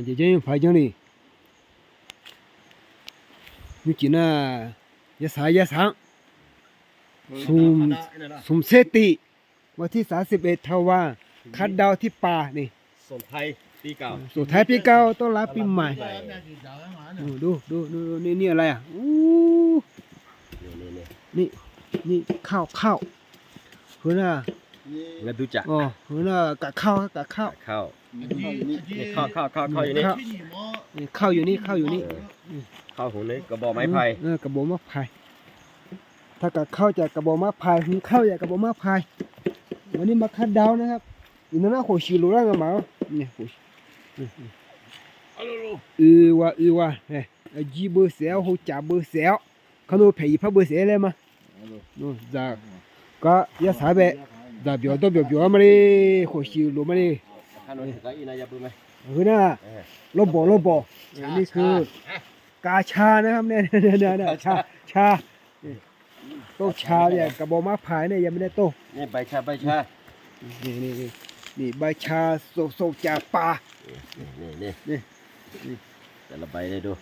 giờ chơi phải cho này như chỉ là giá sáng sumเซติวันที่31ธันวาคัดดาวที่ป่านี่ ส่งไทยปีเก่า สุดท้ายปีเก่าต้อนรับปีใหม่ดูนี่อะไรอ่ะอู้นี่ข้าวเพื่อนอ่ะ แล้วดูจัก อ๋อเพื่อนอ่ะกะข้าว ข้าวอยู่นี่ข้าวอยู่นี่ นี่ข้าวอยู่นี่ ข้าวหุงนี่กระบอกไม้ไผ่ กระบอกไม้ไผ่ถ้ากะข้าวจากกระบอกไม้ไผ่หุงข้าวจากกระบอกไม้ไผ่วันนี้มาคัดดาวนะครับอีนั่นน่ะโหชิลูร่างกันมาเนี่ยโหว่าเฮ้ยจีเบอร์เสียวโหจ่าเบอร์เสียวเขาโน้เพย์พับเบอร์เสียเลยมาโน้จากก็ยาสาเบะจากเบียวมาเลยโหชิลูมาเลย ข้าวหนุ่มก็อีนายาบุ้มไหม เฮ้ยน่ะโลบอนี่คือกาชานะครับเนี่ยชาโต๊ะชาเนี่ยกระบอกไม้ไผ่เนี่ยยังไม่ได้โต๊ะ นี่ใบชานี่ใบชาโซจากป่า นี่แต่ละใบเลยดู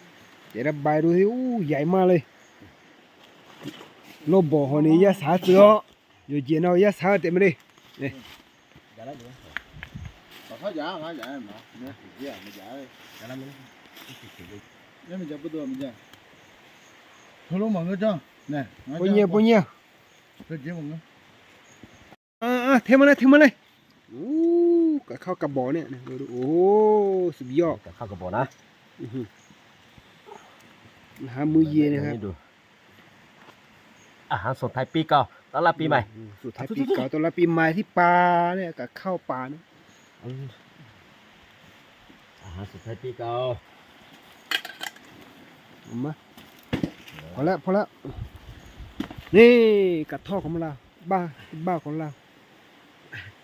เดี๋ยวเราใบดูสิอู้ใหญ่มากเลยโลบอหัวนี้ยาสาเสืออยู่เจียนเอายาสาเต็มเลยนี่ เขาจ่ามาเนี่ยเดี๋ยวไม่จ่าเนี่ยมันจะ不多没จ่าเขาลงมังก็จ้าเนี่ย ปุญญา ก็เจ้ามังเทมาเลยอู้กับข้าวกระบอกเนี่ยดูโอ้สุดยอด ข้าวกระบอกนะ หามือเย็นนะครับ ดูอาหารสดไทยปีเก่าต้อนรับปีใหม่ สุดท้ายปีเก่าต้อนรับปีใหม่ที่ป่าเนี่ยกับข้าวป่าเนี่ย อาหารสดไทยปีเก่า เอามาพอแล้วนี่กระทอกของเราบ้าของเรา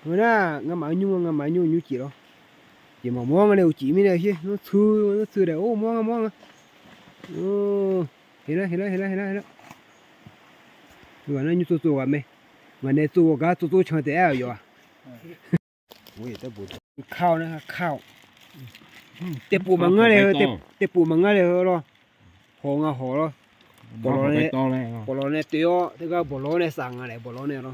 เฮ้ยน่ะงาหมายุ่งจีเหรอจีมาม่วงอะไรจีไม่ได้ใช่nó thư đấy ôม่วงโอ้เห็นแล้วว่านั่นอยู่ตัวๆมั้ยมันในตัวก็ตัวช่างแต่อยู่อ่ะโอ้ยแต่บุข้าวนะครับข้าวเตปูมังงะเลยเตปูมังงะเลยเหรอหงอ่ะหอปอลอเนี่ยเตียวแต่ก็ปอลอเนี่ยสั่งอะไรปอลอเนี่ยเหรอ